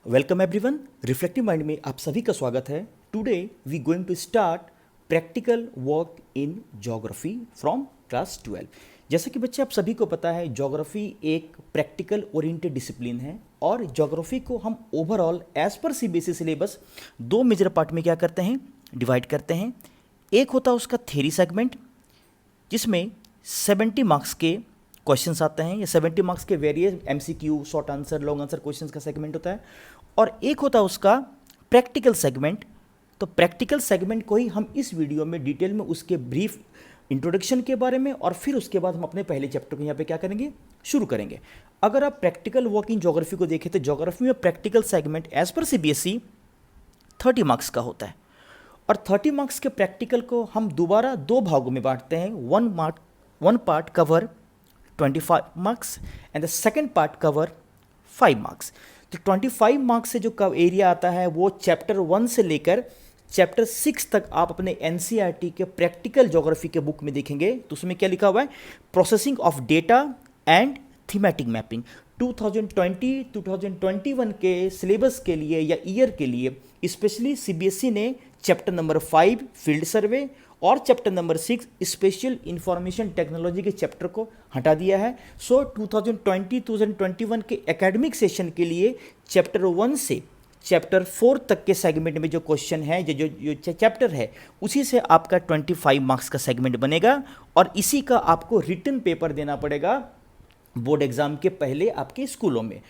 Welcome everyone, reflective mind में आप सभी का स्वागत है। Today we going to start practical work in geography from class 12। जैसा कि बच्चे आप सभी को पता है, ज्योग्राफी एक प्रैक्टिकल ओरिएंटेड डिसिप्लिन है और ज्योग्राफी को हम overall as per CBSE syllabus दो मेजर पार्ट में क्या करते हैं, डिवाइड करते हैं। एक होता है उसका थ्योरी सेगमेंट, जिसमें 70 मार्क्स के क्वेश्चंस आते हैं या 70 मार्क्स के various MCQ, short answer, long answer questions का सेगमेंट होता है। और एक होता है उसका प्रैक्टिकल सेगमेंट। तो प्रैक्टिकल सेगमेंट को ही हम इस वीडियो में डिटेल में उसके ब्रीफ इंट्रोडक्शन के बारे में और फिर उसके बाद हम अपने पहले चैप्टर को यहाँ पे क्या करेंगे, शुरू करेंगे। अगर आप प्रैक्टिकल वर्क इन ज्योग्राफी को देखें तो ज्योग्राफी में practical segment as per CBSE 30 marks का होता है और 30 मार्क्स के प्रैक्टिकल को हम दोबारा दो भागों में बांटते हैं। One part cover 25 marks and the second part cover 5 marks. तो 25 मार्क्स से जो एरिया आता है वो चैप्टर 1 से लेकर चैप्टर 6 तक आप अपने एनसीईआरटी के प्रैक्टिकल ज्योग्राफी के बुक में देखेंगे। तो उसमें क्या लिखा हुआ है, processing of data and thematic mapping. 2020-2021 के सिलेबस के लिए या ईयर के लिए स्पेशली सीबीएसई ने चैप्टर नंबर 5 फील्ड सर्वे और chapter number 6 special information technology के चैप्टर को हटा दिया है। सो 2020-2021 के एकेडमिक सेशन के लिए चैप्टर 1 से चैप्टर 4 तक के सेगमेंट में जो क्वेश्चन है, जो चैप्टर है, उसी से आपका 25 मार्क्स का सेगमेंट बनेगा और इसी का आपको रिटन पेपर देना पड़ेगा बोर्ड एग्जाम के पहले आपके स्कूलों में।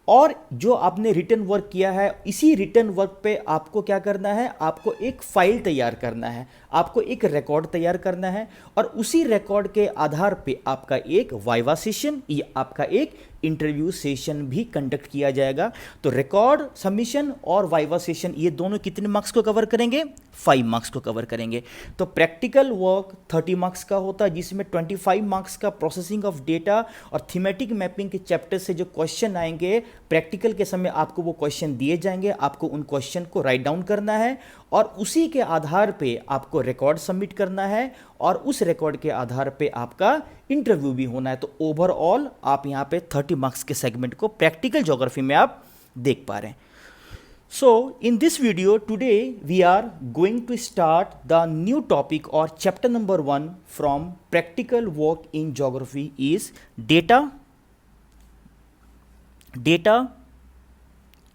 और जो आपने रिटन वर्क किया है, इसी रिटन वर्क पे आपको क्या करना है, आपको एक फाइल तैयार करना है, आपको एक रिकॉर्ड तैयार करना है और उसी रिकॉर्ड के आधार पे आपका एक वाइवा सेशन या आपका एक इंटरव्यू सेशन भी कंडक्ट किया जाएगा। तो रिकॉर्ड सबमिशन और वाइवा सेशन ये दोनों कितने मार्क्स को कवर करेंगे, 5 मार्क्स को कवर करेंगे। तो प्रैक्टिकल वर्क 30 मार्क्स का होता है, जिसमें 25 मार्क्स का प्रोसेसिंग ऑफ डेटा और थीमेटिक मैपिंग के चैप्टर से जो क्वेश्चन आएंगे प्रैक्टिकल के समय आपको वो क्वेश्चन दिए जाएंगे, आपको उन क्वेश्चन को राइट डाउन करना है और उसी के आधार पे आपको रिकॉर्ड सबमिट करना है और उस रिकॉर्ड के आधार पे आपका इंटरव्यू भी होना है। तो ओवरऑल आप यहाँ पे 30 मार्क्स के सेगमेंट को प्रैक्टिकल ज्योग्राफी में आप देख पा रहे हैं। So in this video today we are going to start the new topic or chapter number 1 from practical work in geography is data,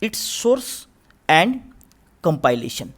its source and compilation।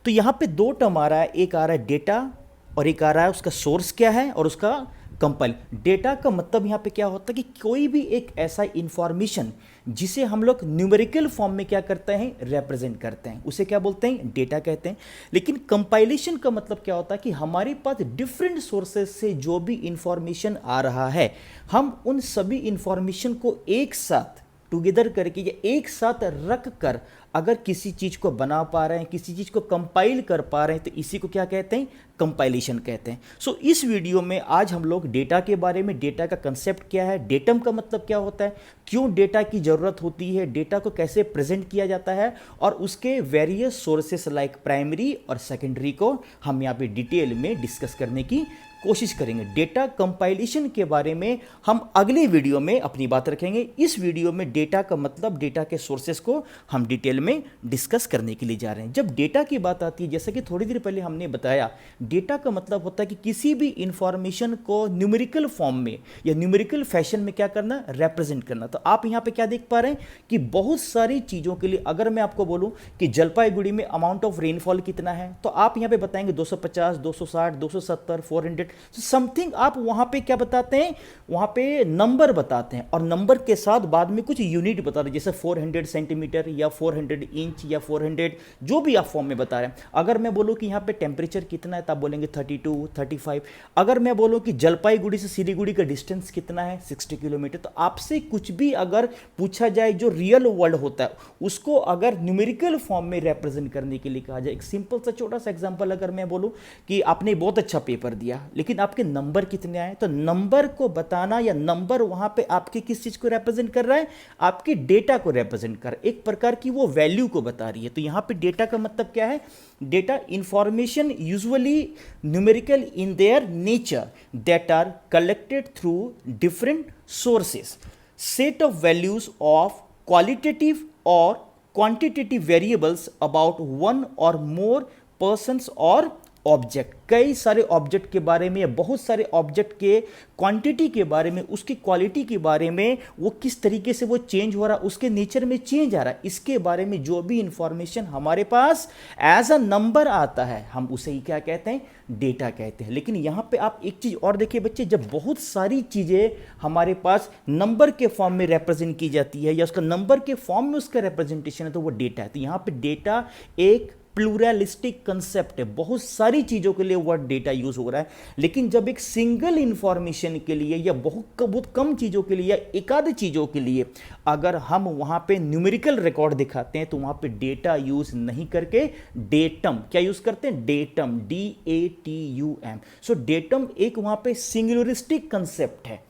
तो यहाँ पे दो टर्म आ रहा है, एक आ रहा है डेटा और एक आ रहा है उसका सोर्स क्या है और उसका कंपाइल। डेटा का मतलब यहाँ पे क्या होता है कि कोई भी एक ऐसा इंफॉर्मेशन जिसे हम लोग न्यूमेरिकल फॉर्म में क्या करते हैं, रिप्रेजेंट करते हैं, उसे क्या बोलते हैं, डेटा कहते हैं। लेकिन कंपाइलेशन का मतलब क्या होता है कि हमारे पास डिफरेंट सोर्सेज से जो भी इंफॉर्मेशन आ रहा है, हम उन सभी इंफॉर्मेशन को एक साथ टुगेदर करके या एक साथ रख कर अगर किसी चीज़ को बना पा रहे हैं, किसी चीज़ को कंपाइल कर पा रहे हैं, तो इसी को क्या कहते हैं, कंपाइलेशन कहते हैं। सो इस वीडियो में आज हम लोग डेटा के बारे में, डेटा का कंसेप्ट क्या है, डेटम का मतलब क्या होता है, क्यों डेटा की ज़रूरत होती है, डेटा को कैसे प्रेजेंट किया जाता है और उसके वेरियस सोर्सेस लाइक प्राइमरी और सेकेंडरी को हम यहाँ पे डिटेल में डिस्कस करने की कोशिश करेंगे। डेटा कंपाइलेशन के बारे में हम अगले वीडियो में अपनी बात रखेंगे। इस वीडियो में डेटा का मतलब, डेटा के सोर्सेस को हम डिटेल में डिस्कस करने के लिए जा रहे हैं। जब डेटा की बात आती है, जैसे कि थोड़ी देर पहले हमने बताया, डेटा का मतलब होता है कि किसी भी इंफॉर्मेशन को न्यूमेरिकल फॉर्म में या न्यूमेरिकल फैशन में क्या करना, रिप्रेजेंट करना। तो आप यहाँ पे क्या देख पा रहे हैं कि बहुत सारी चीज़ों के लिए अगर मैं आपको बोलूँ कि जलपाईगुड़ी में अमाउंट ऑफ रेनफॉल कितना है, तो आप यहाँ पे बताएंगे 250, 260, 270, 400 समथिंग। आप वहां पे क्या बताते हैं, वहां पे नंबर बताते हैं और नंबर के साथ बाद में कुछ यूनिट बताते हैं, जैसे 400 सेंटीमीटर या 400 इंच या 400, जो भी आप फॉर्म में बता रहे हैं। अगर मैं बोलूं कि यहाँ पे टेम्परेचर कितना है, तो आप बोलेंगे 32, 35। अगर मैं बोलूं कि जलपाईगुड़ी से सिलीगुड़ी का डिस्टेंस कितना है, 60 किलोमीटर। तो आपसे कुछ भी अगर पूछा जाए जो रियल वर्ल्ड होता है, उसको अगर न्यूमेरिकल फॉर्म में रिप्रेजेंट करने के लिए कहा जाए, एक सिंपल सा छोटा सा एग्जांपल अगर मैं बोलूं कि आपने बहुत अच्छा पेपर दिया लेकिन आपके नंबर कितने आए, तो नंबर को बताना या नंबर वहां पे आपके किस चीज को रिप्रेजेंट कर रहा है, आपके डेटा को रिप्रेजेंट कर, एक प्रकार की वो वैल्यू को बता रही है। तो यहां पे डेटा का मतलब क्या है, data information usually numerical in their nature that are collected through different sources, set of values of qualitative और क्वांटिटेटिव वेरिएबल्स अबाउट वन और मोर पर्सन्स और ऑब्जेक्ट, कई सारे ऑब्जेक्ट के बारे में या बहुत सारे ऑब्जेक्ट के क्वांटिटी के बारे में, उसकी क्वालिटी के बारे में, वो किस तरीके से वो चेंज हो रहा है, उसके नेचर में चेंज आ रहा है, इसके बारे में जो भी इंफॉर्मेशन हमारे पास एज अ नंबर आता है हम उसे ही क्या कहते हैं, डेटा कहते हैं। लेकिन यहाँ पे आप एक चीज और देखिए बच्चे, जब बहुत सारी चीजें हमारे पास नंबर के फॉर्म में रिप्रेजेंट की जाती है या उसका नंबर के फॉर्म में उसका रिप्रेजेंटेशन है तो वो डेटा है। तो यहाँ पे डेटा एक प्लूरलिस्टिक कंसेप्ट है, बहुत सारी चीजों के लिए वर्ड डेटा यूज हो रहा है। लेकिन जब एक सिंगल इंफॉर्मेशन के लिए या बहुत कम चीजों के लिए या एकाध चीजों के लिए अगर हम वहां पे न्यूमेरिकल रिकॉर्ड दिखाते हैं तो वहां पे डेटा यूज नहीं करके डेटम क्या यूज करते हैं, डेटम, DATUM। सो डेटम एक वहां पे सिंगुलरिस्टिक कंसेप्ट है।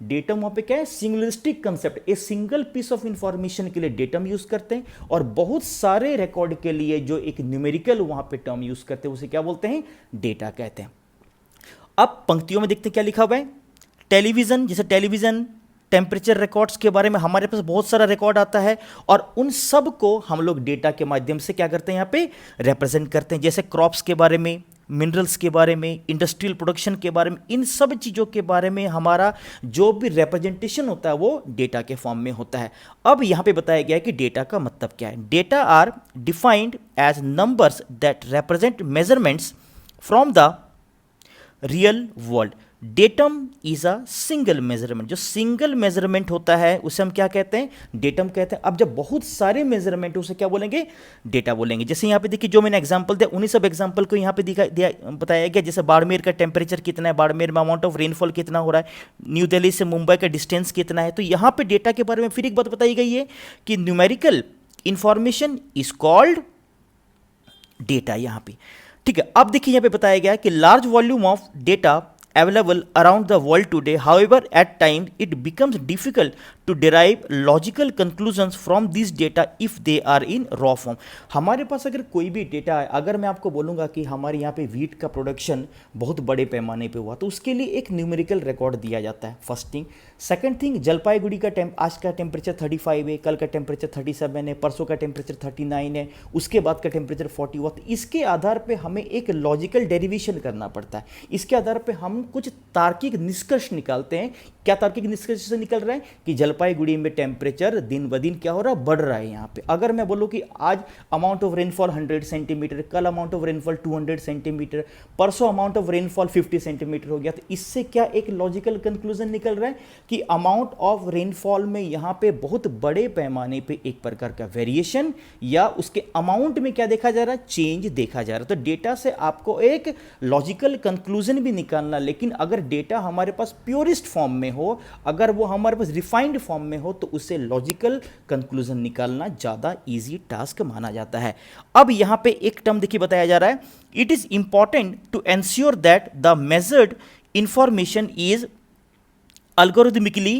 डेटम वहां पे क्या है, singularistic concept, a single piece of information के लिए डेटम यूज करते हैं और बहुत सारे रिकॉर्ड के लिए जो एक न्यूमेरिकल वहां पे टर्म यूज करते हैं उसे क्या बोलते हैं, डेटा कहते हैं। अब पंक्तियों में देखते हैं क्या लिखा हुआ है। टेलीविजन, जैसे टेलीविजन टेम्परेचर रिकॉर्ड्स के बारे में हमारे पास बहुत सारा रिकॉर्ड आता है और उन सब को हम लोग डेटा के माध्यम से क्या करते हैं, यहाँ पे रिप्रेजेंट करते हैं। जैसे क्रॉप्स के बारे में, मिनरल्स के बारे में, इंडस्ट्रियल प्रोडक्शन के बारे में, इन सब चीज़ों के बारे में हमारा जो भी रिप्रेजेंटेशन होता है वो डेटा के फॉर्म में होता है। अब यहाँ पे बताया गया है कि डेटा का मतलब क्या है। Data are defined as numbers that represent measurements from the real world. Datum is a single measurement, जो सिंगल मेजरमेंट होता है उसे हम क्या कहते हैं, डेटम कहते हैं। अब जब बहुत सारे मेजरमेंट उसे क्या बोलेंगे, डेटा बोलेंगे। जैसे यहाँ पे देखिए जो मैंने एग्जांपल दिया उन्हीं सब एग्जांपल को यहाँ पे बताया गया। जैसे बाड़मेर का टेम्परेचर कितना है, बाड़मेर में अमाउंट ऑफ रेनफॉल कितना हो रहा है, न्यू दिल्ली से मुंबई का डिस्टेंस कितना है। तो यहाँ पे डेटा के बारे में फिर एक बात बताई गई है कि numerical information is called data यहाँ पे, ठीक है। अब देखिए यहाँ पे बताया गया है कि large volume of data available around the world today, however at times it becomes difficult to derive logical conclusions from these data if they are in raw form। हमारे पास अगर कोई भी डेटा है, अगर मैं आपको बोलूँगा कि हमारे यहाँ पे वीट का प्रोडक्शन बहुत बड़े पैमाने पे हुआ तो उसके लिए एक न्यूमेरिकल रिकॉर्ड दिया जाता है, first thing. Second thing, Jalpaiguri का आज का टेम्परेचर 35 है, कल का टेम्परेचर 37 है, परसों का टेम्परेचर 39 है, उसके बाद का टेम्परेचर 40 हुआ। तो इसके आधार पर हमें एक लॉजिकल डेरिवेशन करना पड़ता है। इसके आधार पर हम कुछ तार्किक निष्कर्ष निकालते हैं। क्या तार्किक निष्कर्ष से निकल रहा है कि जलपाईगुड़ी में टेम्परेचर दिन ब दिन क्या हो रहा है, बढ़ रहा है। यहाँ पे अगर मैं बोलूँ कि आज अमाउंट ऑफ रेनफॉल 100 सेंटीमीटर, कल अमाउंट ऑफ रेनफॉल 200 सेंटीमीटर, परसों अमाउंट ऑफ रेनफॉल 50 सेंटीमीटर हो गया, तो इससे क्या एक लॉजिकल कंक्लूजन निकल रहा है कि अमाउंट ऑफ रेनफॉल में यहाँ पे बहुत बड़े पैमाने पे एक प्रकार का वेरिएशन या उसके अमाउंट में क्या देखा जा रहा है, चेंज देखा जा रहा है। तो डेटा से आपको एक लॉजिकल कंक्लूजन भी निकालना, लेकिन अगर डेटा हमारे पास प्योरिस्ट फॉर्म में हो, अगर वो हमारे पास रिफाइंड फॉर्म में हो तो उससे लॉजिकल कंक्लूजन निकालना ज्यादा इजी टास्क माना जाता है। अब यहां पे एक टर्म देखिए बताया जा रहा है, it is important to ensure that the measured information is algorithmically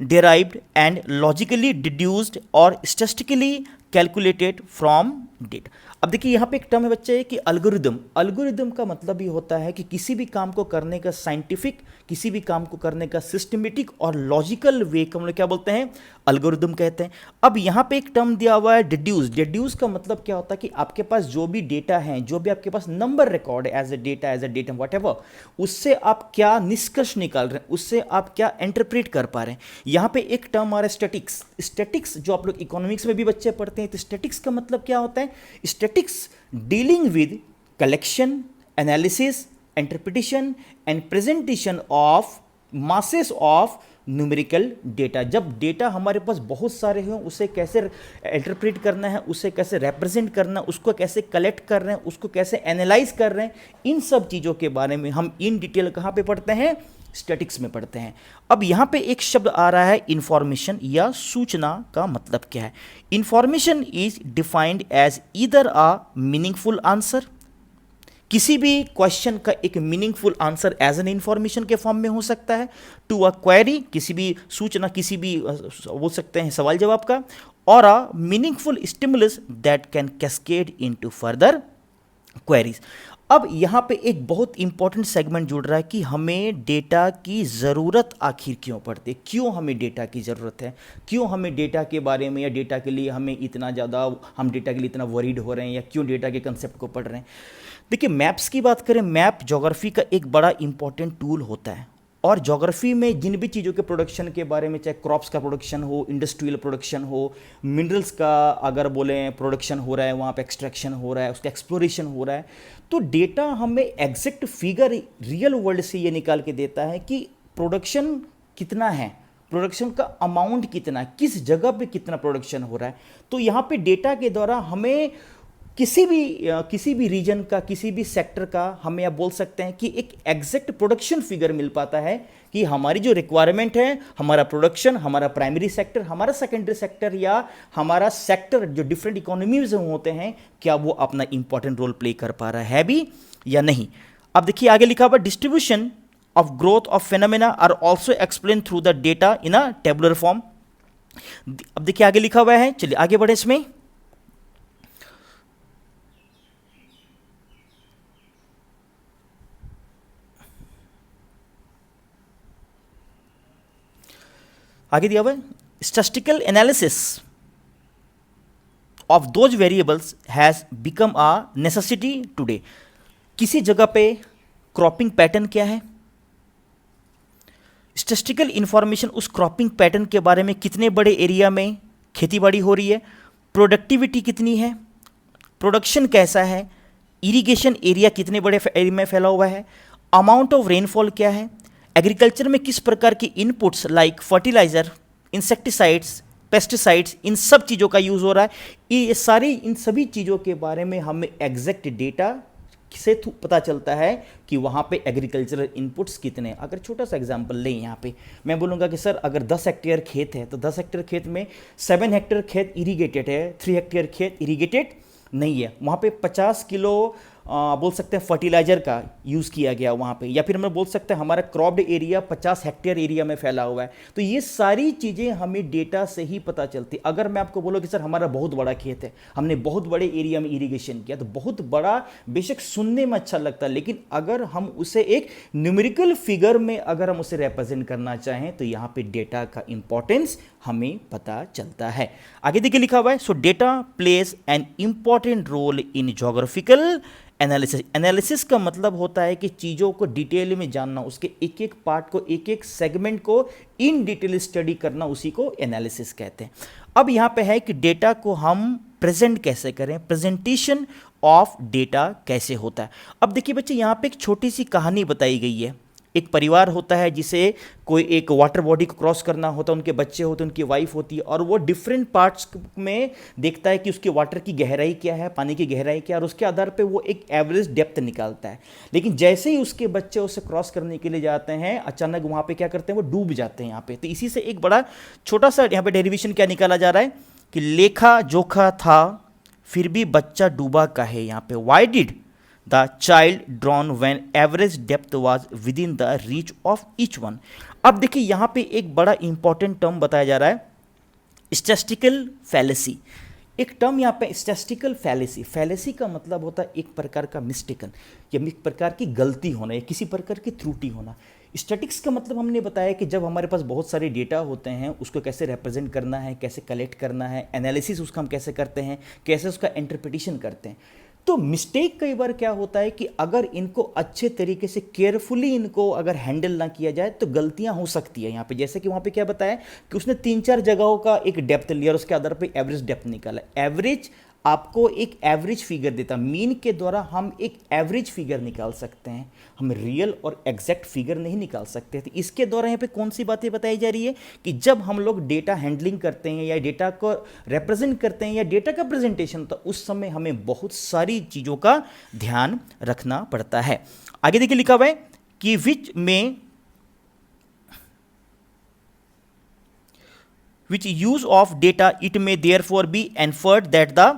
derived and logically deduced or statistically calculated from data। अब देखिए यहाँ पे एक टर्म है बच्चे कि अल्गोरिदम। अल्गोरिदम का मतलब ये होता है कि किसी भी काम को करने का साइंटिफिक, किसी भी काम को करने का सिस्टमेटिक और लॉजिकल वे को हम लोग क्या बोलते हैं, अल्गोरिदम कहते हैं। अब यहाँ पे एक टर्म दिया हुआ है डिड्यूस। डिड्यूस का मतलब क्या होता है कि आपके पास जो भी डेटा है, जो भी आपके पास नंबर रिकॉर्ड है as a data, as a data whatever, उससे आप क्या निष्कर्ष निकाल रहे हैं, उससे आप क्या इंटरप्रेट कर पा रहे हैं। यहाँ पे एक टर्म आ रहा है स्टैटिक्स। स्टैटिक्स जो आप लोग इकोनॉमिक्स में भी बच्चे पढ़ते हैं, तो स्टैटिक्स का मतलब क्या होता है, statics dealing with collection, analysis, interpretation and presentation of masses of numerical data. जब डेटा हमारे पास बहुत सारे हों, उसे कैसे इंटरप्रेट करना है, उसे कैसे रिप्रेजेंट करना, उसको कैसे कलेक्ट कर रहे हैं, उसको कैसे एनालाइज कर रहे हैं, इन सब चीज़ों के बारे में हम इन डिटेल कहाँ पे पढ़ते हैं, स्टैटिक्स में पढ़ते हैं। अब यहाँ पे एक शब्द आ रहा है इंफॉर्मेशन या सूचना का मतलब क्या है। Information is defined as either a meaningful answer, किसी भी क्वेश्चन का एक meaningful answer as an information के फॉर्म में हो सकता है, टू अ क्वेरी, किसी भी सूचना, किसी भी बोल सकते हैं सवाल जवाब का, और a meaningful stimulus that can cascade into further queries. अब यहाँ पे एक बहुत इंपॉर्टेंट सेगमेंट जुड़ रहा है कि हमें डेटा की ज़रूरत आखिर क्यों पड़ती है, क्यों हमें डेटा की ज़रूरत है, क्यों हमें डेटा के बारे में या डेटा के लिए हमें इतना ज़्यादा, हम डेटा के लिए इतना वरीड हो रहे हैं या क्यों डेटा के कंसेप्ट को पढ़ रहे हैं। देखिए मैप्स की बात करें, मैप ज्योग्राफी का एक बड़ा इंपॉर्टेंट टूल होता है, और ज्योग्राफी में जिन भी चीज़ों के प्रोडक्शन के बारे में, चाहे क्रॉप्स का प्रोडक्शन हो, इंडस्ट्रियल प्रोडक्शन हो, मिनरल्स का अगर बोलें प्रोडक्शन हो रहा है, वहाँ पे एक्सट्रैक्शन हो रहा है, उसका एक्सप्लोरेशन हो रहा है, तो डेटा हमें एग्जैक्ट फिगर रियल वर्ल्ड से ये निकाल के देता है कि प्रोडक्शन कितना है, प्रोडक्शन का अमाउंट कितना है, किस जगह पे कितना प्रोडक्शन हो रहा है। तो यहाँ पे डेटा के द्वारा हमें किसी भी रीजन का, किसी भी सेक्टर का, हमें आप बोल सकते हैं कि एक एग्जैक्ट प्रोडक्शन फिगर मिल पाता है कि हमारी जो रिक्वायरमेंट है, हमारा प्रोडक्शन, हमारा प्राइमरी सेक्टर, हमारा सेकेंडरी सेक्टर या हमारा सेक्टर जो डिफरेंट इकोनॉमीज में होते हैं, क्या वो अपना इंपॉर्टेंट रोल प्ले कर पा रहा है भी या नहीं। अब देखिए आगे लिखा हुआ, distribution of growth of phenomena are also explain through the data in a tabular form. अब देखिए आगे लिखा हुआ है, चलिए आगे बढ़े इसमें। आगे दिया हुआ है, statistical analysis of those variables has become a necessity today. किसी जगह पे क्रॉपिंग पैटर्न क्या है, स्टैटिस्टिकल इंफॉर्मेशन उस क्रॉपिंग पैटर्न के बारे में, कितने बड़े एरिया में खेतीबाड़ी हो रही है, प्रोडक्टिविटी कितनी है, प्रोडक्शन कैसा है, इरिगेशन एरिया कितने बड़े एरिया में फैला हुआ है, अमाउंट ऑफ रेनफॉल क्या है, एग्रीकल्चर में किस प्रकार की inputs like fertiliser, insecticides, pesticides, इन सब चीज़ों का यूज़ हो रहा है। ये सारी, इन सभी चीज़ों के बारे में हमें एग्जैक्ट डेटा से पता चलता है कि वहाँ पे एग्रीकल्चरल इनपुट्स कितने। अगर छोटा सा एग्जांपल लें, यहाँ पे मैं बोलूँगा कि सर अगर 10 हेक्टेयर खेत है तो 10 हेक्टेयर खेत में 7 हेक्टेयर खेत इरीगेटेड है, 3 हेक्टेयर खेत इरीगेटेड नहीं है, वहाँ पे 50 किलो बोल सकते हैं फर्टिलाइजर का यूज़ किया गया वहाँ पे, या फिर हम बोल सकते हैं हमारा क्रॉप्ड एरिया 50 हेक्टेयर एरिया में फैला हुआ है। तो ये सारी चीज़ें हमें डेटा से ही पता चलती। अगर मैं आपको बोलूँ कि सर हमारा बहुत बड़ा खेत है, हमने बहुत बड़े एरिया में इरीगेशन किया, तो बहुत बड़ा बेशक सुनने में अच्छा लगता है, लेकिन अगर हम उसे एक न्यूमेरिकल फिगर में अगर हम उसे रिप्रेजेंट करना चाहें तो यहाँ पे डेटा का इंपॉर्टेंस हमें पता चलता है। आगे देखिए लिखा हुआ है, so data plays an important role in geographical analysis. Analysis का मतलब होता है कि चीज़ों को डिटेल में जानना, उसके एक एक पार्ट को, एक एक सेगमेंट को इन डिटेल स्टडी करना, उसी को एनालिसिस कहते हैं। अब यहाँ पे है कि डेटा को हम प्रेजेंट कैसे करें, प्रेजेंटेशन ऑफ डेटा कैसे होता है। अब देखिए बच्चे, यहाँ पे एक छोटी सी कहानी बताई गई है। एक परिवार होता है जिसे कोई एक वाटर बॉडी को क्रॉस करना होता है, उनके बच्चे होते हैं, उनकी वाइफ होती है, और वो डिफरेंट पार्ट्स में देखता है कि उसके वाटर की गहराई क्या है, पानी की गहराई क्या है, और उसके आधार पे वो एक एवरेज डेप्थ निकालता है। लेकिन जैसे ही उसके बच्चे उसे क्रॉस करने के लिए जाते हैं, अचानक वहाँ पे क्या करते हैं, वो डूब जाते हैं यहाँ पे। तो इसी से एक बड़ा छोटा सा यहाँ पे डेरिवेशन क्या निकाला जा रहा है कि लेखा जोखा था फिर भी बच्चा डूबा काहे। यहाँ पे why did the child drawn when average depth was within the reach of each one। अब देखिए यहाँ पे एक बड़ा इंपॉर्टेंट टर्म बताया जा रहा है, स्टैटिस्टिकल फैलेसी। एक टर्म यहाँ पे स्टैटिस्टिकल फैलेसी। फैलेसी का मतलब होता है एक प्रकार का मिस्टेकन, या एक प्रकार की गलती होना, या किसी प्रकार की त्रुटि होना। स्टैटिक्स का मतलब हमने बताया कि जब हमारे पास बहुत सारे डेटा होते हैं, उसको कैसे रिप्रेजेंट करना है, कैसे कलेक्ट करना है, एनालिसिस उसका हम कैसे करते हैं, कैसे उसका इंटरप्रिटेशन करते हैं। तो मिस्टेक कई बार क्या होता है कि अगर इनको अच्छे तरीके से केयरफुली इनको अगर हैंडल ना किया जाए तो गलतियां हो सकती है। यहाँ पे जैसे कि वहाँ पे क्या बताया कि उसने 3-4 जगहों का एक डेप्थ लिया और उसके आधार पे एवरेज डेप्थ निकाला। एवरेज आपको एक एवरेज फिगर देता, मीन के द्वारा हम एक एवरेज फिगर निकाल सकते हैं, हम रियल और एग्जैक्ट फिगर नहीं निकाल सकते। तो इसके द्वारा यहाँ पे कौन सी बातें बताई जा रही है कि जब हम लोग डेटा हैंडलिंग करते हैं या डेटा को रिप्रेजेंट करते हैं या डेटा का प्रेजेंटेशन, तो उस समय हमें बहुत सारी चीज़ों का ध्यान रखना पड़ता है। आगे देखिए लिखा हुआ है कि which use of data it may therefore be inferred that the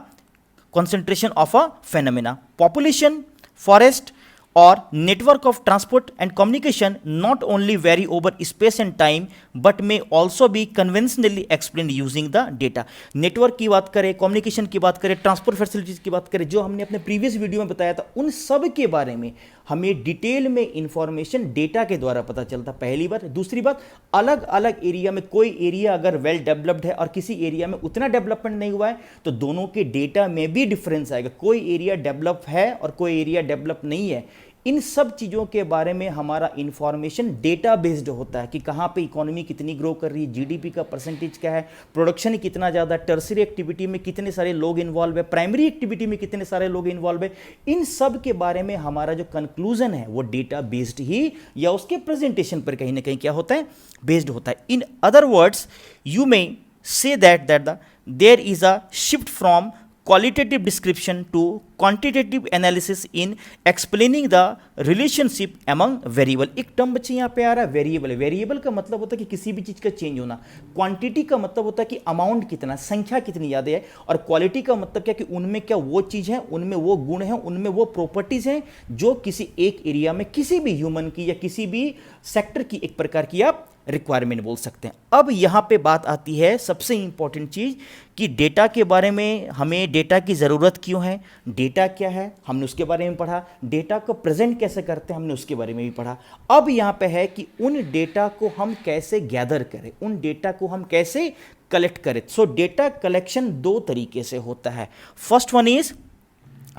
concentration of a phenomena, population, forest or network of transport and communication not only vary over space and time but may also be conventionally explained using the data। Network की बात करें, communication की बात करें, transport facilities की बात करें, जो हमने अपने प्रीवियस वीडियो में बताया था, उन सब के बारे में हमें डिटेल में इंफॉर्मेशन डेटा के द्वारा पता चलता। पहली बात। दूसरी बात, अलग अलग एरिया में कोई एरिया अगर वेल डेवलप्ड है और किसी एरिया में उतना डेवलपमेंट नहीं हुआ है तो दोनों के डेटा में भी डिफरेंस आएगा। कोई एरिया डेवलप है और कोई एरिया डेवलप नहीं है। इन सब चीज़ों के बारे में हमारा इंफॉर्मेशन डेटा बेस्ड होता है कि कहाँ पे इकोनॉमी कितनी ग्रो कर रही है, जीडीपी का परसेंटेज क्या है, प्रोडक्शन कितना ज़्यादा, टर्सरी एक्टिविटी में कितने सारे लोग इन्वॉल्व है, प्राइमरी एक्टिविटी में कितने सारे लोग इन्वॉल्व है। इन सब के बारे में हमारा जो कंक्लूजन है वो डेटा बेस्ड ही या उसके प्रेजेंटेशन पर कहीं ना कहीं क्या होता है, बेस्ड होता है। In other words you may say that there is a shift from qualitative description to quantitative analysis in explaining the relationship among variable। एक टर्म बच्चे यहाँ पे आ रहा है वेरिएबल। वेरिएबल का मतलब होता है कि किसी भी चीज़ का चेंज होना। क्वांटिटी का मतलब होता है कि अमाउंट कितना, संख्या कितनी ज़्यादा है। और क्वालिटी का मतलब क्या कि उनमें क्या वो चीज़ है, उनमें वो गुण हैं, उनमें वो प्रॉपर्टीज़ हैं जो किसी एक एरिया में किसी भी ह्यूमन की या किसी भी सेक्टर की एक प्रकार की आप रिक्वायरमेंट बोल सकते हैं। अब यहाँ पे बात आती है सबसे इंपॉर्टेंट चीज़ कि डेटा के बारे में हमें डेटा की ज़रूरत क्यों है, डेटा क्या है, हमने उसके बारे में पढ़ा। डेटा को प्रेजेंट कैसे करते हैं, हमने उसके बारे में भी पढ़ा। अब यहाँ पे है कि उन डेटा को हम कैसे गैदर करें, उन डेटा को हम कैसे कलेक्ट करें। सो डेटा कलेक्शन दो तरीके से होता है। First one is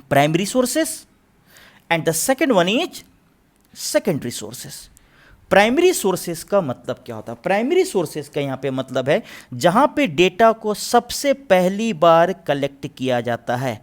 primary sources and the second one is secondary sources. Primary sources का मतलब क्या होता है? प्राइमरी सोर्सेस का यहाँ पे मतलब है जहाँ पे डेटा को सबसे पहली बार कलेक्ट किया जाता है।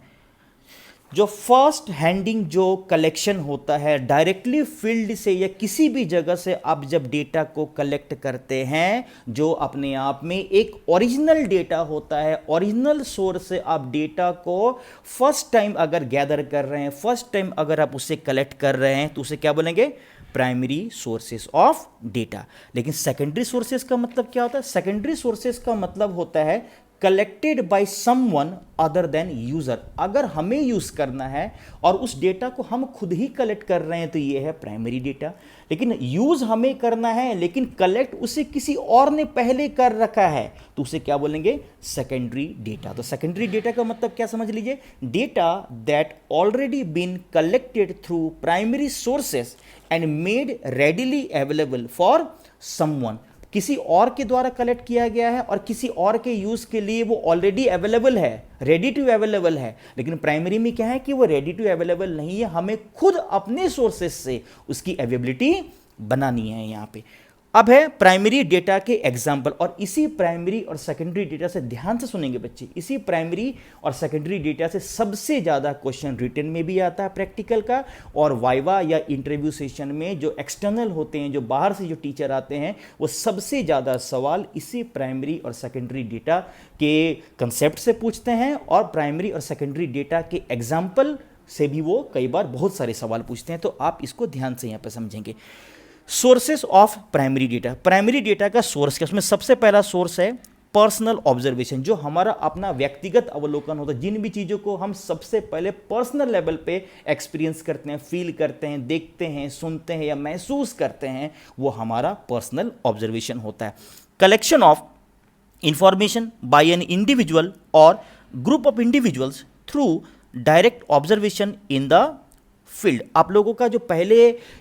जो फर्स्ट हैंडिंग जो कलेक्शन होता है डायरेक्टली फील्ड से या किसी भी जगह से आप जब डेटा को कलेक्ट करते हैं, जो अपने आप में एक ओरिजिनल डेटा होता है, ओरिजिनल सोर्स से आप डेटा को फर्स्ट टाइम अगर गैदर कर रहे हैं, फर्स्ट टाइम अगर आप उसे कलेक्ट कर रहे हैं तो उसे क्या बोलेंगे? Primary sources of data. लेकिन सेकेंडरी सोर्सेस का मतलब क्या होता है? सेकेंडरी सोर्सेस का मतलब होता है collected by someone other than user. अगर हमें यूज करना है और उस डेटा को हम खुद ही कलेक्ट कर रहे हैं तो ये है प्राइमरी डेटा। लेकिन यूज हमें करना है लेकिन कलेक्ट उसे किसी और ने पहले कर रखा है तो उसे क्या बोलेंगे? Secondary data. तो सेकेंडरी डेटा का मतलब क्या समझ लीजिए? Data that already been collected through primary sources and made readily available for someone. किसी और के द्वारा कलेक्ट किया गया है और किसी और के यूज के लिए वो ऑलरेडी अवेलेबल है, रेडी टू अवेलेबल है। लेकिन प्राइमरी में क्या है कि वो रेडी टू अवेलेबल नहीं है, हमें खुद अपने सोर्सेस से उसकी अवेलेबिलिटी बनानी है। यहाँ पे अब है प्राइमरी डेटा के एग्जाम्पल। और इसी प्राइमरी और सेकेंडरी डेटा से, ध्यान से सुनेंगे बच्चे, इसी प्राइमरी और सेकेंडरी डेटा से सबसे ज़्यादा क्वेश्चन रिटन में भी आता है प्रैक्टिकल का, और वाइवा या इंटरव्यू सेशन में जो एक्सटर्नल होते हैं, जो बाहर से जो टीचर आते हैं, वो सबसे ज़्यादा सवाल इसी प्राइमरी और सेकेंडरी डेटा के कंसेप्ट से पूछते हैं और प्राइमरी और सेकेंडरी डेटा के एग्जाम्पल से भी वो कई बार बहुत सारे सवाल पूछते हैं। तो आप इसको ध्यान से यहाँ पर समझेंगे। Sources of primary data. Primary data का सोर्स क्या? उसमें सबसे पहला सोर्स है पर्सनल ऑब्जर्वेशन, जो हमारा अपना व्यक्तिगत अवलोकन होता है। जिन भी चीज़ों को हम सबसे पहले पर्सनल लेवल पे एक्सपीरियंस करते हैं, फील करते हैं, देखते हैं, सुनते हैं या महसूस करते हैं, वो हमारा पर्सनल ऑब्जर्वेशन होता है। Collection of information by an individual और group of individuals through direct observation in the field. आप लोगों का जो पहले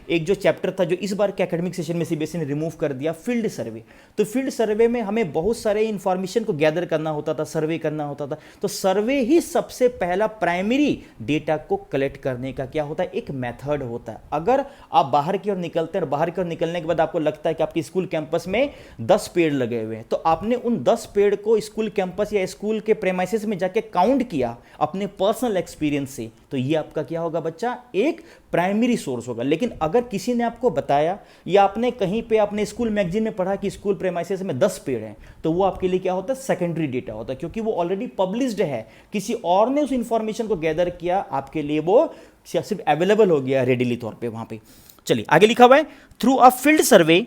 एक जो चैप्टर था, जो इस बार के एकेडमिक सेशन में सीबीएसई ने रिमूव कर दिया, फील्ड सर्वे। तो फील्ड सर्वे में हमें बहुत सारे इंफॉर्मेशन को गैदर करना होता था, सर्वे करना होता था। तो सर्वे ही सबसे पहला प्राइमरी डेटा को कलेक्ट करने का क्या होता है? एक मेथड होता है। अगर आप बाहर की ओर निकलते हैं और बाहर की ओर निकलने के बाद आपको लगता है कि आपके स्कूल कैंपस में 10 पेड़ लगे हुए हैं, तो आपने उन 10 पेड़ को स्कूल कैंपस या स्कूल के प्रेमाइसेस में जाके काउंट किया अपने पर्सनल एक्सपीरियंस से, तो ये आपका क्या होगा बच्चा? एक प्राइमरी सोर्स होगा। लेकिन अगर किसी ने आपको बताया या आपने कहीं पे अपने स्कूल मैगजीन में पढ़ा कि स्कूल प्रेमाइसेस में 10 पेड़ हैं, तो वो आपके लिए क्या होता है? सेकेंडरी डेटा होता है, क्योंकि वो ऑलरेडी पब्लिश्ड है, किसी और ने उस इंफॉर्मेशन को गैदर किया, आपके लिए वो सिर्फ अवेलेबल हो गया रेडिली तौर पे वहां पे। चलिए आगे लिखा हुआ है, through a field survey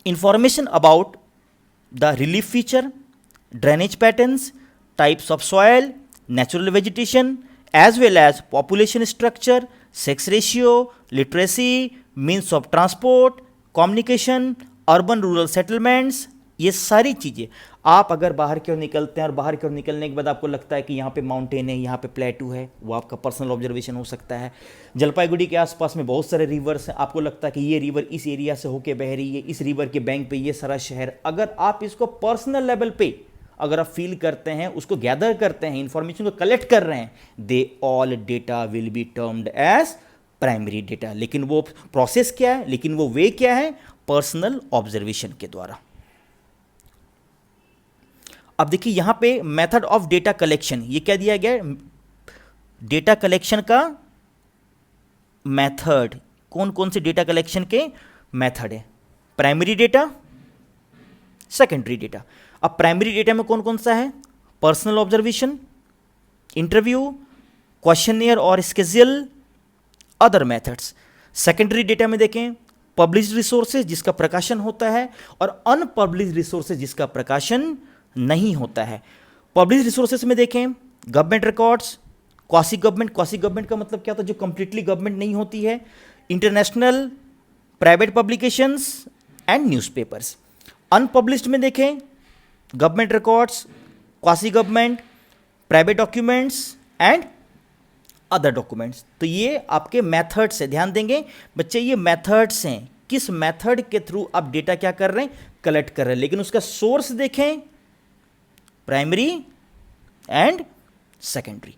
information about the relief feature, drainage patterns, types of soil, natural vegetation, as well as population structure, sex ratio, literacy, means of transport, communication, urban rural settlements, ये सारी चीज़ें आप अगर बाहर की ओर निकलते हैं और बाहर की ओर निकलने के बाद आपको लगता है कि यहाँ पे माउंटेन है, यहाँ पे प्लेटू है, वो आपका पर्सनल ऑब्जर्वेशन हो सकता है। जलपाईगुड़ी के आसपास में बहुत सारे रिवर्स हैं, आपको लगता है कि ये रिवर इस एरिया से होके बह रही है, इस रिवर के बैंक पे ये सारा शहर, अगर आप इसको पर्सनल लेवल पे अगर आप फील करते हैं, उसको गैदर करते हैं, इंफॉर्मेशन को कलेक्ट कर रहे हैं, they all data will be termed as primary data. लेकिन वो प्रोसेस क्या है, लेकिन वो वे क्या है, पर्सनल ऑब्जर्वेशन के द्वारा। अब देखिए यहां पे मेथड ऑफ डेटा कलेक्शन, ये क्या दिया गया है, डेटा कलेक्शन का मेथड, कौन कौन से डेटा कलेक्शन के मेथड है, प्राइमरी डेटा, सेकेंडरी डेटा। अब प्राइमरी डेटा में कौन कौन सा है, पर्सनल ऑब्जर्वेशन, इंटरव्यू, क्वेश्चनियर और schedule, other methods. Secondary data में देखें पब्लिश्ड रिसोर्सेज जिसका प्रकाशन होता है और अनपब्लिश्ड रिसोर्सेज जिसका प्रकाशन नहीं होता है। पब्लिश रिसोर्सेज में देखें गवर्नमेंट रिकॉर्ड्स, क्वासी गवर्नमेंट का मतलब क्या होता है, जो कंप्लीटली गवर्नमेंट नहीं होती है, international private publications and newspapers. Unpublished में देखें government records, quasi government, private documents and other documents. तो ये आपके मेथड्स है, ध्यान देंगे बच्चे, ये मेथड्स हैं, किस मेथड के थ्रू आप डेटा क्या कर रहे हैं, कलेक्ट कर रहे हैं। लेकिन उसका सोर्स देखें प्राइमरी एंड सेकेंडरी।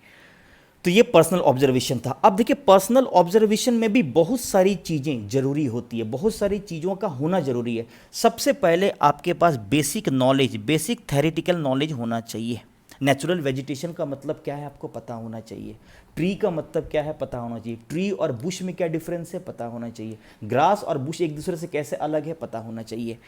तो ये पर्सनल ऑब्जर्वेशन था। अब देखिए पर्सनल ऑब्जर्वेशन में भी बहुत सारी चीज़ें जरूरी होती है, बहुत सारी चीज़ों का होना जरूरी है। सबसे पहले आपके पास basic knowledge, basic theoretical knowledge होना चाहिए। नेचुरल वेजिटेशन का मतलब क्या है आपको पता होना चाहिए, ट्री का मतलब क्या है पता होना चाहिए, ट्री और बुश में क्या डिफरेंस है पता होना चाहिए, ग्रास और बुश एक दूसरे से कैसे अलग है पता होना चाहिए।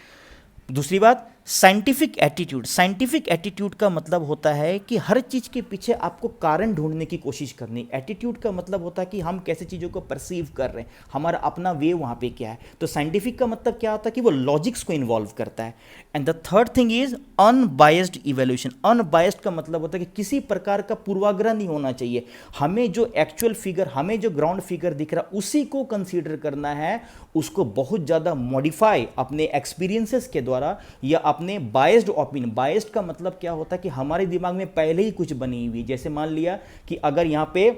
दूसरी बात साइंटिफिक एटीट्यूड। साइंटिफिक एटीट्यूड का मतलब होता है कि हर चीज़ के पीछे आपको कारण ढूंढने की कोशिश करनी। एटीट्यूड का मतलब होता है कि हम कैसे चीज़ों को परसीव कर रहे हैं, हमारा अपना वे वहाँ पे क्या है। तो साइंटिफिक का मतलब क्या होता है कि वो लॉजिक्स को इन्वॉल्व करता है। And the third thing is unbiased evaluation. Unbiased का मतलब होता है कि किसी प्रकार का पूर्वाग्रह नहीं होना चाहिए, हमें जो एक्चुअल फिगर, हमें जो ग्राउंड फिगर दिख रहा है उसी को कंसीडर करना है, उसको बहुत ज़्यादा मॉडिफाई अपने एक्सपीरियंसेस के द्वारा या अपने बायस्ड ओपिनियन। बायस्ड का मतलब क्या होता है कि हमारे दिमाग में पहले ही कुछ बनी हुई, जैसे मान लिया कि अगर यहाँ पे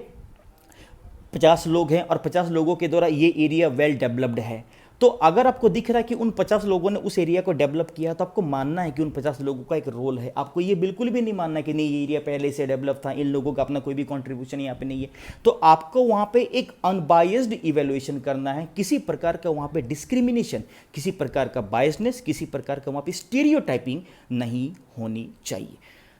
50 लोग हैं और 50 लोगों के द्वारा ये एरिया वेल डेवलप्ड है, तो अगर आपको दिख रहा है कि उन 50 लोगों ने उस एरिया को डेवलप किया तो आपको मानना है कि उन 50 लोगों का एक रोल है। आपको ये बिल्कुल भी नहीं मानना है कि नहीं ये एरिया पहले से डेवलप था, इन लोगों का अपना कोई भी कंट्रीब्यूशन यहाँ पे नहीं है। तो आपको वहाँ पे एक अनबायस्ड इवेल्युएशन करना है, किसी प्रकार का वहाँ पे डिस्क्रिमिनेशन, किसी प्रकार का बायसनेस, किसी प्रकार का वहाँ पे स्टीरियोटाइपिंग नहीं होनी चाहिए।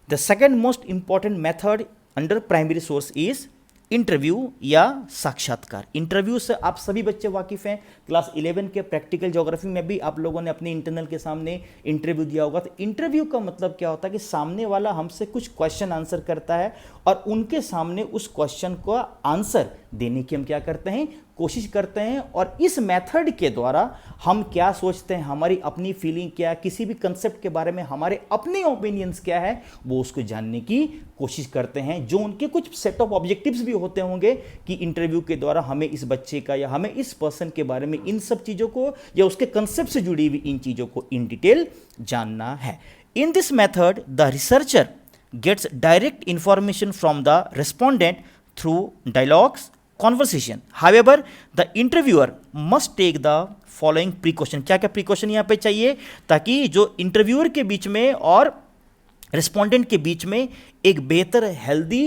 The second most important method under primary source is interview या साक्षात्कार। इंटरव्यू से आप सभी बच्चे वाकिफ़ हैं, क्लास 11 के प्रैक्टिकल ज्योग्राफी में भी आप लोगों ने अपने इंटरनल के सामने इंटरव्यू दिया होगा। तो इंटरव्यू का मतलब क्या होता है कि सामने वाला हमसे कुछ क्वेश्चन आंसर करता है और उनके सामने उस क्वेश्चन का आंसर देने की हम क्या करते हैं, कोशिश करते हैं। और इस मेथड के द्वारा हम क्या सोचते हैं, हमारी अपनी फीलिंग क्या है, किसी भी कंसेप्ट के बारे में हमारे अपने ओपिनियंस क्या है, वो उसको जानने की कोशिश करते हैं। जो उनके कुछ सेट ऑफ ऑब्जेक्टिव्स भी होते होंगे कि इंटरव्यू के द्वारा हमें इस बच्चे का या हमें इस पर्सन के बारे में इन सब चीज़ों को या उसके कंसेप्ट से जुड़ी हुई इन चीज़ों को इन डिटेल जानना है। In this method the researcher gets direct information from the respondent through dialogues, conversation. However, the interviewer must take the following precaution. क्या क्या precaution यहाँ पे चाहिए ताकि जो इंटरव्यूअर के बीच में और रिस्पोंडेंट के बीच में एक बेहतर हेल्दी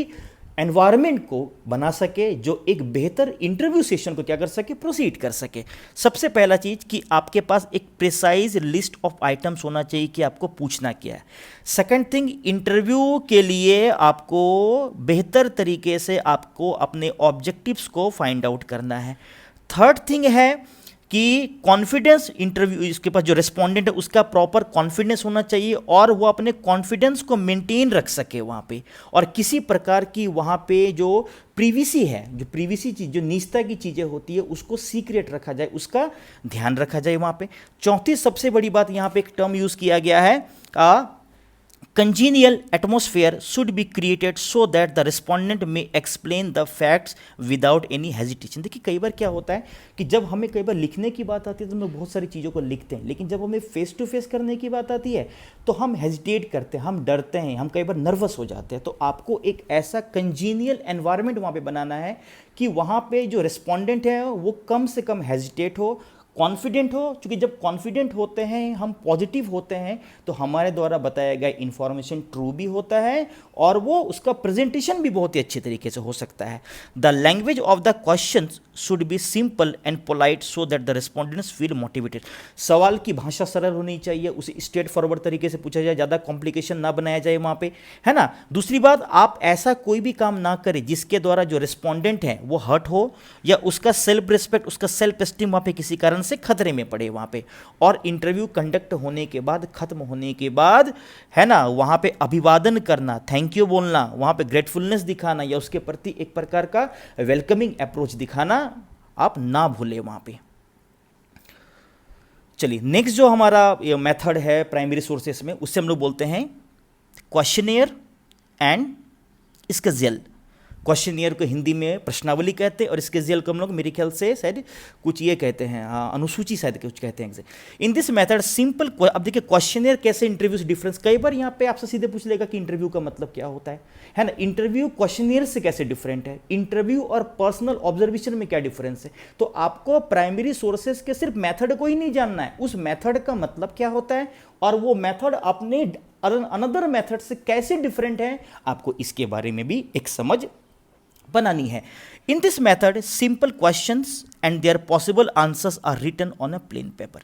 एनवायरनमेंट को बना सके, जो एक बेहतर इंटरव्यू सेशन को क्या कर सके, प्रोसीड कर सके। सबसे पहला चीज़ कि आपके पास एक प्रिसाइज लिस्ट ऑफ आइटम्स होना चाहिए कि आपको पूछना क्या है। सेकंड थिंग, इंटरव्यू के लिए आपको बेहतर तरीके से आपको अपने ऑब्जेक्टिव्स को फाइंड आउट करना है। थर्ड थिंग है कि कॉन्फिडेंस, इंटरव्यू इसके पास जो रिस्पोंडेंट है उसका प्रॉपर कॉन्फिडेंस होना चाहिए और वो अपने कॉन्फिडेंस को मेंटेन रख सके वहाँ पे, और किसी प्रकार की वहाँ पे जो प्रीविसी है, जो प्रीविसी चीज़, जो निजता की चीज़ें होती है उसको सीक्रेट रखा जाए, उसका ध्यान रखा जाए वहाँ पे। चौथी सबसे बड़ी बात यहाँ पे एक टर्म यूज़ किया गया है congenial atmosphere should be created so that the respondent may explain the facts without any hesitation। देखिए कई बार क्या होता है कि जब हमें कई बार लिखने की बात आती है तो हम लोग बहुत सारी चीज़ों को लिखते हैं, लेकिन जब हमें फेस टू फेस करने की बात आती है तो हम हेजिटेट करते हैं, हम डरते हैं, हम कई बार नर्वस हो जाते हैं। तो आपको एक ऐसा कंजीनियल एनवायरनमेंट वहाँ पे बनाना है कि वहाँ पे जो रिस्पोंडेंट है वो कम से कम हेजिटेट हो, कॉन्फिडेंट हो। क्योंकि जब कॉन्फिडेंट होते हैं, हम पॉजिटिव होते हैं, तो हमारे द्वारा बताया गया इन्फॉर्मेशन ट्रू भी होता है और वो उसका प्रेजेंटेशन भी बहुत ही अच्छे तरीके से हो सकता है। The language of the question should be simple and polite so that the respondents feel motivated. सवाल की भाषा सरल होनी चाहिए, उसे स्ट्रेट फॉरवर्ड तरीके से पूछा जाए, ज़्यादा कॉम्प्लिकेशन ना बनाया जाए वहाँ पे, है ना। दूसरी बात, आप ऐसा कोई भी काम ना करें जिसके द्वारा जो रिस्पॉन्डेंट है वो हर्ट हो या उसका सेल्फ रिस्पेक्ट, उसका सेल्फ एस्टीम वहाँ पे किसी कारण से खतरे में पड़े वहाँ पे। और इंटरव्यू कंडक्ट होने के बाद, खत्म होने के बाद, है ना, वहाँ पे अभिवादन करना, थैंक यू बोलना, वहाँ पे ग्रेटफुलनेस दिखाना या उसके प्रति एक प्रकार का वेलकमिंग अप्रोच दिखाना आप ना भूलें वहाँ पे। चलिए नेक्स्ट जो हमारा मेथड है प्राइमरी सोर्सेस में, उससे हम लोग बोलते हैं क्वेश्चनियर एंड स्केजुअल। क्वेश्चनियर को हिंदी में प्रश्नावली कहते हैं और स्केजुअल को हम लोग मेरे ख्याल से शायद कुछ ये कहते हैं, हाँ, अनुसूची शायद कुछ कहते हैं। इन दिस मेथड सिंपल, अब देखिए क्वेश्चनियर कैसे इंटरव्यू से डिफरेंस, कई बार यहाँ पे आपसे सीधे पूछ लेगा कि इंटरव्यू का मतलब क्या होता है ना। इंटरव्यू क्वेश्चनियर से कैसे डिफरेंट है, इंटरव्यू और पर्सनल ऑब्जर्वेशन में क्या डिफरेंस है। तो आपको प्राइमरी सोर्सेज के सिर्फ मेथड को ही नहीं जानना है, उस मेथड का मतलब क्या होता है और वो मेथड अपने अनदर मेथड से कैसे डिफरेंट है, आपको इसके बारे में भी एक समझ बनानी है। In this method simple questions and their possible answers are written on a plain paper.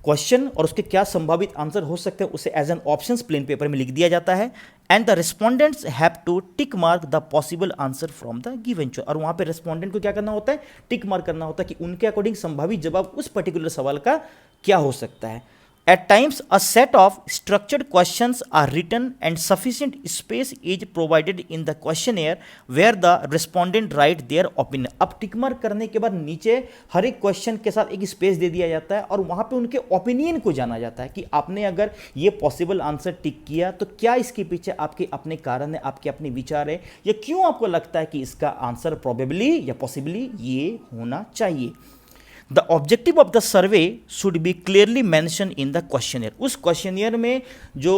Question और उसके क्या संभावित आंसर हो सकते हैं उसे as an options plain paper में लिख दिया जाता है and the respondents have to tick mark the possible answer from the given choice. और वहां पे रिस्पोंडेंट को क्या करना होता है, टिक मार्क करना होता है कि उनके अकॉर्डिंग संभावित जवाब उस पर्टिकुलर सवाल का क्या हो सकता है। At times, a set of structured questions are written and sufficient space is provided in the questionnaire where the respondent write their opinion। अब टिक मार्क करने के बाद नीचे हर एक क्वेश्चन के साथ एक स्पेस दे दिया जाता है और वहाँ पे उनके ओपिनियन को जाना जाता है कि आपने अगर ये पॉसिबल आंसर टिक किया तो क्या इसके पीछे आपके अपने कारण है, आपके अपने विचार है, या क्यों आपको लगता है कि इसका आंसर प्रोबेबली या पॉसिबली ये होना चाहिए। The objective of the survey should be clearly mention in the questionnaire. उस क्वेश्चनियर में जो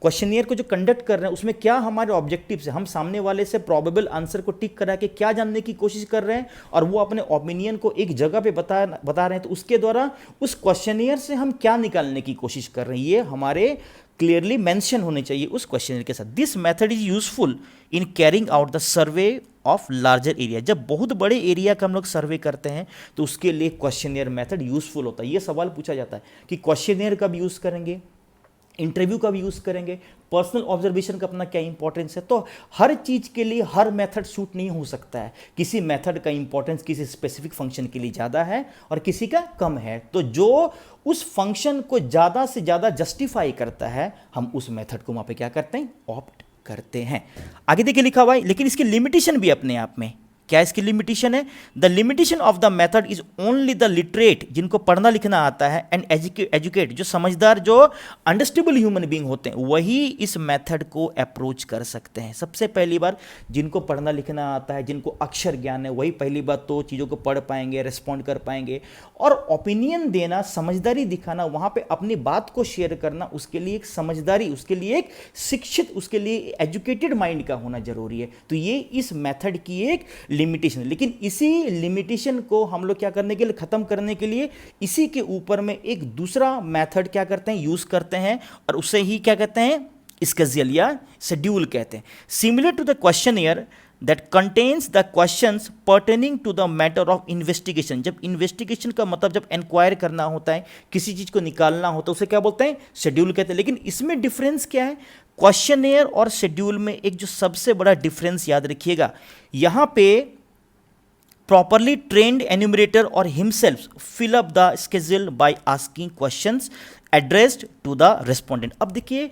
क्वेश्चनियर को जो कंडक्ट कर रहे हैं उसमें क्या हमारे ऑब्जेक्टिव है, हम सामने वाले से प्रोबेबल आंसर को टिक करा के क्या जानने की कोशिश कर रहे हैं और वो अपने ओपिनियन को एक जगह पे बता रहे हैं, तो उसके द्वारा उस क्वेश्चनियर से हम क्या निकालने की कोशिश कर रहे हैं ये हमारे क्लियरली मेंशन होने चाहिए उस क्वेश्चनियर के साथ। This method is useful in carrying out the survey of larger area. जब बहुत बड़े एरिया का हम लोग सर्वे करते हैं तो उसके लिए क्वेश्चनियर मेथड यूजफुल होता है। ये सवाल पूछा जाता है कि क्वेश्चनियर कब यूज करेंगे, इंटरव्यू कब यूज करेंगे, पर्सनल ऑब्जर्वेशन का अपना क्या इंपॉर्टेंस है। तो हर चीज के लिए हर मेथड सूट नहीं हो सकता है, किसी मेथड का इंपॉर्टेंस किसी स्पेसिफिक फंक्शन के लिए ज़्यादा है और किसी का कम है। तो जो उस फंक्शन को ज़्यादा से ज़्यादा जस्टिफाई करता है हम उस मेथड को वहाँ पे क्या करते हैं, ऑप्ट करते हैं। आगे देखिए लिखा हुआ है, लेकिन इसकी लिमिटेशन भी अपने आप में क्या इसकी लिमिटेशन है। The limitation of the method is only the literate, जिनको पढ़ना लिखना आता है, एंड एजुकेट, जो समझदार, जो अंडरस्टैंडेबल ह्यूमन बीइंग होते हैं वही इस मेथड को अप्रोच कर सकते हैं। सबसे पहली बार जिनको पढ़ना लिखना आता है, जिनको अक्षर ज्ञान है, वही पहली बात तो चीज़ों को पढ़ पाएंगे, रिस्पॉन्ड कर पाएंगे। और ओपिनियन देना, समझदारी दिखाना, वहाँ पे अपनी बात को शेयर करना, उसके लिए एक समझदारी, उसके लिए एक शिक्षित, उसके लिए एजुकेटेड माइंड का होना जरूरी है। तो ये इस मेथड की एक लिमिटेशन। लेकिन इसी लिमिटेशन को हम लोग क्या करने के लिए, खत्म करने के लिए इसी के ऊपर में एक दूसरा मेथड क्या करते हैं, यूज करते हैं, और उसे ही क्या कहते हैं, स्केड्यूल या शेड्यूल कहते हैं। Similar to the questionnaire that contains the questions pertaining to the matter of investigation। जब इन्वेस्टिगेशन का मतलब जब इंक्वायर करना होता है, किसी चीज को निकालना होता है, उसे क्या बोलते हैं, शेड्यूल कहते हैं। लेकिन इसमें डिफरेंस क्या है, क्वेश्चनियर और शेड्यूल में एक जो सबसे बड़ा डिफरेंस याद रखिएगा, यहां पे प्रॉपरली ट्रेन्ड एन्यूमरेटर और himself fill up the schedule by asking questions addressed to the respondent. अब देखिए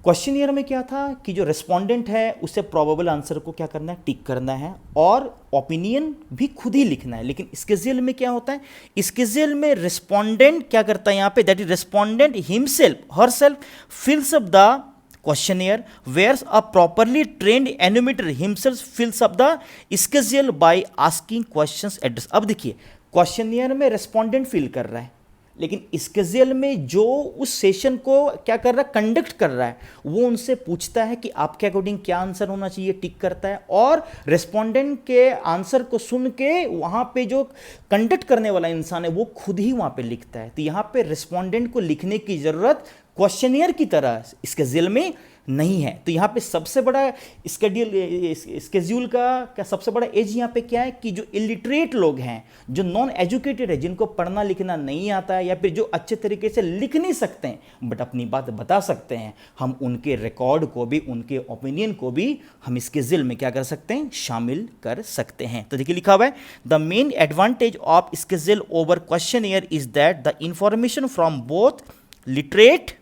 क्वेश्चनियर में क्या था कि जो रेस्पोंडेंट है उसे प्रोबेबल आंसर को क्या करना है, टिक करना है, और ओपिनियन भी खुद ही लिखना है। लेकिन स्केड्यूल में क्या होता है, स्केड्यूल में रेस्पोंडेंट क्या करता है यहाँ पे, that is respondent himself her self फिल्स up the questionnaire where a properly trained enumerator himself fills up the schedule by asking questions address। अब देखिए क्वेश्चनियर में रेस्पोंडेंट फिल कर रहा है, लेकिन स्केजुअल में जो उस सेशन को क्या कर रहा है, कंडक्ट कर रहा है, वो उनसे पूछता है कि आपके अकॉर्डिंग क्या आंसर होना चाहिए, टिक करता है, और रेस्पोंडेंट के आंसर को सुन के वहां पे जो कंडक्ट करने वाला इंसान है वो खुद ही वहां पे लिखता है। तो यहां पे रेस्पोंडेंट को लिखने की जरूरत क्वेश्चनियर की तरह स्केजुअल में नहीं है। तो यहाँ पे सबसे बड़ा स्केड्यूल का सबसे बड़ा एज यहाँ पे क्या है कि जो इलिटरेट लोग हैं, जो नॉन एजुकेटेड है, जिनको पढ़ना लिखना नहीं आता है, या फिर जो अच्छे तरीके से लिख नहीं सकते हैं बट अपनी बात बता सकते हैं, हम उनके रिकॉर्ड को भी, उनके ओपिनियन को भी हम स्केड्यूल में क्या कर सकते हैं, शामिल कर सकते हैं। तो देखिए लिखा हुआ है, the main advantage of schedule over questionnaire is that the information from both literate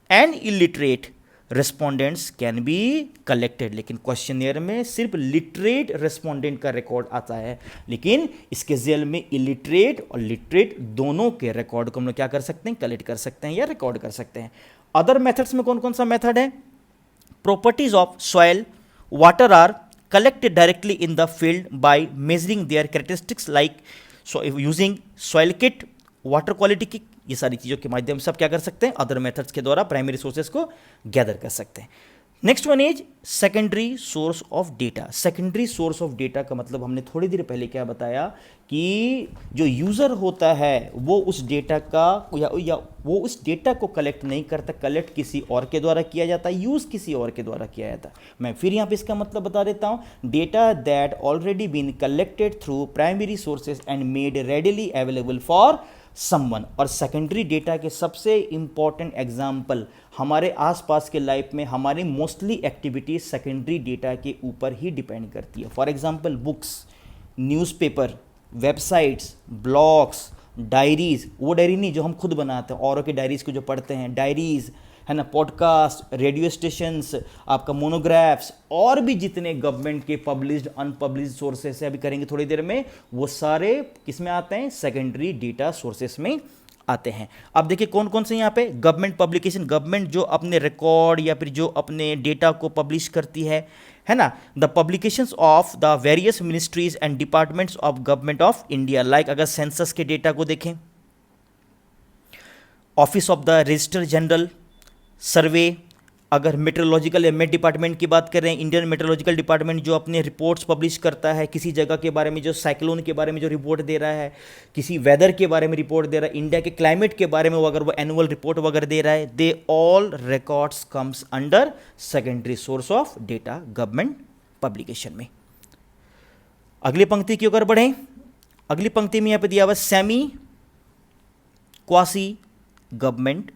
and illiterate respondents can be collected. लेकिन क्वेश्चनियर में सिर्फ लिटरेट रेस्पोंडेंट का रिकॉर्ड आता है, लेकिन स्केजुअल में इलिटरेट और लिटरेट दोनों के रिकॉर्ड को हम लोग क्या कर सकते हैं, कलेक्ट कर सकते हैं या रिकॉर्ड कर सकते हैं। अदर मेथड्स में कौन कौन सा मेथड है, properties of soil water are collected directly in the field by measuring their characteristics like using soil kit, water quality की, ये सारी चीज़ों के माध्यम से आप क्या कर सकते हैं, अदर मेथड्स के द्वारा प्राइमरी सोर्सेज को गैदर कर सकते हैं। Next one is secondary source of data. Secondary source of data का मतलब हमने थोड़ी देर पहले क्या बताया कि जो यूज़र होता है वो उस डेटा का या वो उस डेटा को कलेक्ट नहीं करता, कलेक्ट किसी और के द्वारा किया जाता है, यूज़ किसी और के द्वारा किया जाता है। मैं फिर यहाँ पे इसका मतलब बता देता हूँ, data that already been collected through primary sources and made readily available for someone. और सेकेंडरी डेटा के सबसे इंपॉर्टेंट एग्जाम्पल हमारे आसपास के लाइफ में हमारी मोस्टली एक्टिविटीज सेकेंडरी डेटा के ऊपर ही डिपेंड करती है। For example books, newspaper, websites, blogs, diaries, वो डायरी नहीं जो हम खुद बनाते हैं, औरों की डायरीज को जो पढ़ते हैं, डायरीज है ना, पॉडकास्ट, रेडियो स्टेशंस, आपका मोनोग्राफ्स, और भी जितने गवर्नमेंट के पब्लिश्ड अनपब्लिश्ड सोर्सेस है, अभी करेंगे थोड़ी देर में, वो सारे किस में आते हैं, सेकेंडरी डेटा सोर्सेस में आते हैं। अब देखिए कौन कौन से यहाँ पे गवर्नमेंट पब्लिकेशन, गवर्नमेंट जो अपने रिकॉर्ड या फिर जो अपने डेटा को पब्लिश करती है ना, the publications of the various ministries and departments of government of India. Like अगर सेंसस के डेटा को देखें, office of the register general, survey, अगर मेट्रोलॉजिकल या मेट डिपार्टमेंट की बात करें, इंडियन मेट्रोलॉजिकल डिपार्टमेंट जो अपने रिपोर्ट्स पब्लिश करता है, किसी जगह के बारे में, जो साइक्लोन के बारे में जो रिपोर्ट दे रहा है, किसी वेदर के बारे में रिपोर्ट दे रहा है, इंडिया के क्लाइमेट के बारे में अगर वो एनुअल रिपोर्ट वगैरह दे रहा है, they all records comes under secondary source of data government publication में। अगली पंक्ति की ओर बढ़ें, अगली पंक्ति में यहाँ पे दिया हुआ semi quasi government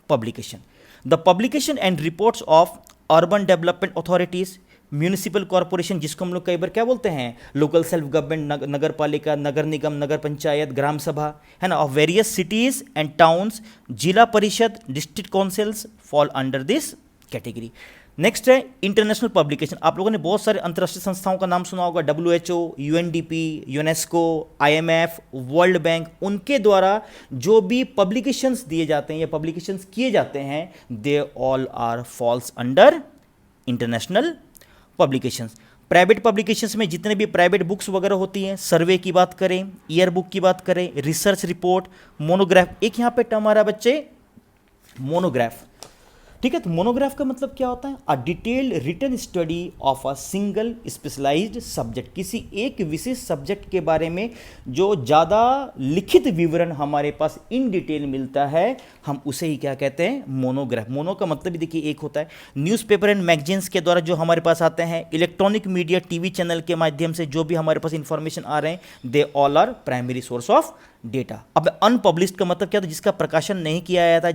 publication. The publication and reports of urban development authorities, municipal corporation, जिसको हम लोग कई बार क्या बोलते हैं, लोकल सेल्फ गवर्नमेंट, नगर पालिका, नगर निगम, नगर पंचायत, ग्राम सभा, है ना, of various cities and towns, जिला परिषद, district councils fall under this category. Next है इंटरनेशनल पब्लिकेशन। आप लोगों ने बहुत सारे अंतर्राष्ट्रीय संस्थाओं का नाम सुना होगा, WHO, UNDP, UNESCO, IMF, world bank, उनके द्वारा जो भी पब्लिकेशंस दिए जाते हैं या पब्लिकेशंस किए जाते हैं, they all are falls under international publications. Private publications में जितने भी प्राइवेट बुक्स वगैरह होती हैं, सर्वे की बात करें, ईयर बुक की बात करें, रिसर्च रिपोर्ट, मोनोग्राफ, एक यहाँ पे टर्म आ रहा है बच्चे मोनोग्राफ, ठीक है। तो मोनोग्राफ का मतलब क्या होता है, a detailed written study of a single specialized subject, किसी एक विशेष सब्जेक्ट के बारे में जो ज़्यादा लिखित विवरण हमारे पास इन डिटेल मिलता है, हम उसे ही क्या कहते हैं, मोनोग्राफ। मोनो का मतलब भी देखिए एक होता है, न्यूज़पेपर एंड मैगजीन्स के द्वारा जो हमारे पास आते हैं, इलेक्ट्रॉनिक मीडिया, टीवी चैनल के माध्यम से जो भी हमारे पास इंफॉर्मेशन आ रहे हैं, they all are primary source of data. अब अनपब्लिश्ड का मतलब क्या होता है, जिसका प्रकाशन नहीं किया जाता है,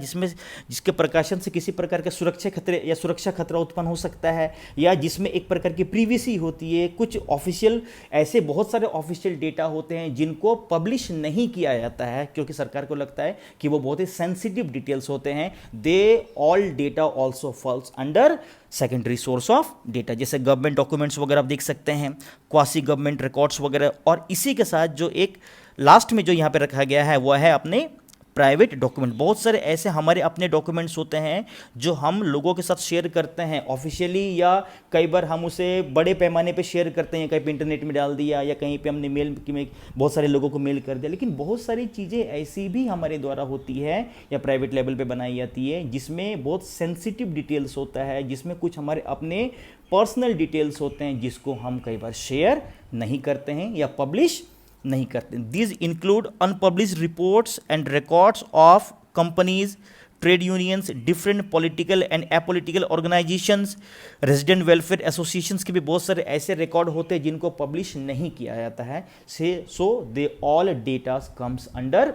जिसके प्रकाशन से किसी प्रकार के सुरक्षा खतरे या सुरक्षा खतरा उत्पन्न हो सकता है, या जिसमें एक प्रकार की प्रीवेसी होती है। कुछ ऑफिशियल, ऐसे बहुत सारे ऑफिशियल डेटा होते हैं जिनको पब्लिश नहीं किया जाता है क्योंकि सरकार को लगता है कि वो बहुत ही सेंसिटिव डिटेल्स होते हैं। They all data also falls under secondary source of data. जैसे गवर्नमेंट डॉक्यूमेंट्स वगैरह आप देख सकते हैं, क्वासी गवर्नमेंट रिकॉर्ड्स वगैरह। और इसी के साथ जो एक लास्ट में जो यहाँ पे रखा गया है वो है अपने प्राइवेट डॉक्यूमेंट, बहुत सारे ऐसे हमारे अपने डॉक्यूमेंट्स होते हैं जो हम लोगों के साथ शेयर करते हैं ऑफिशियली, या कई बार हम उसे बड़े पैमाने पे शेयर करते हैं, कहीं पे इंटरनेट में डाल दिया या कहीं पे हमने मेल में बहुत सारे लोगों को मेल कर दिया। लेकिन बहुत सारी चीज़ें ऐसी भी हमारे द्वारा होती है या प्राइवेट लेवल पे बनाई जाती है जिसमें बहुत सेंसिटिव डिटेल्स होता है, जिसमें कुछ हमारे अपने पर्सनल डिटेल्स होते हैं जिसको हम कई बार शेयर नहीं करते हैं या पब्लिश नहीं करते। These include unpublished reports and records of companies, trade unions, different political and apolitical organisations, resident welfare associations के भी बहुत सारे ऐसे रिकॉर्ड होते हैं जिनको पब्लिश नहीं किया जाता है। So they all data comes under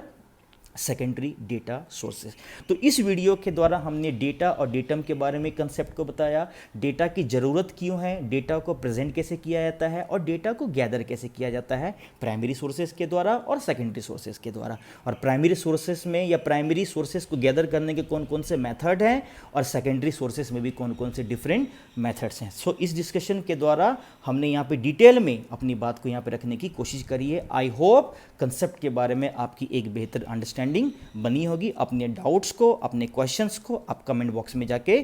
secondary data sources. तो इस वीडियो के द्वारा हमने डेटा और डेटम के बारे में कंसेप्ट को बताया, डेटा की ज़रूरत क्यों है, डेटा को प्रेजेंट कैसे किया जाता है और डेटा को गैदर कैसे किया जाता है प्राइमरी सोर्सेज के द्वारा और सेकेंडरी सोर्सेज के द्वारा, और प्राइमरी सोर्सेज में या प्राइमरी सोर्सेज को गैदर करने के कौन कौन से मेथड हैं और सेकेंडरी सोर्सेज में भी कौन कौन से डिफरेंट मेथड्स हैं। सो इस डिस्कशन के द्वारा हमने यहाँ पे डिटेल में अपनी बात को यहाँ पे रखने की कोशिश करी है। आई होप कंसेप्ट के बारे में आपकी एक बेहतर अंडरस्टैंडिंग बनी होगी। अपने डाउट्स को, अपने क्वेश्चंस को आप कमेंट बॉक्स में जाके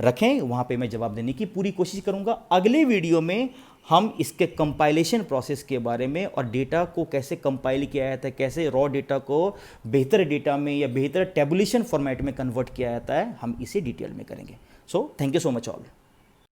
रखें, वहाँ पे मैं जवाब देने की पूरी कोशिश करूँगा। अगले वीडियो में हम इसके कंपाइलेशन प्रोसेस के बारे में और डेटा को कैसे कंपाइल किया जाता है, कैसे रॉ डेटा को बेहतर डेटा में या बेहतर टेबुलेशन फॉर्मेट में कन्वर्ट किया जाता है, हम इसे डिटेल में करेंगे। So thank you so much all.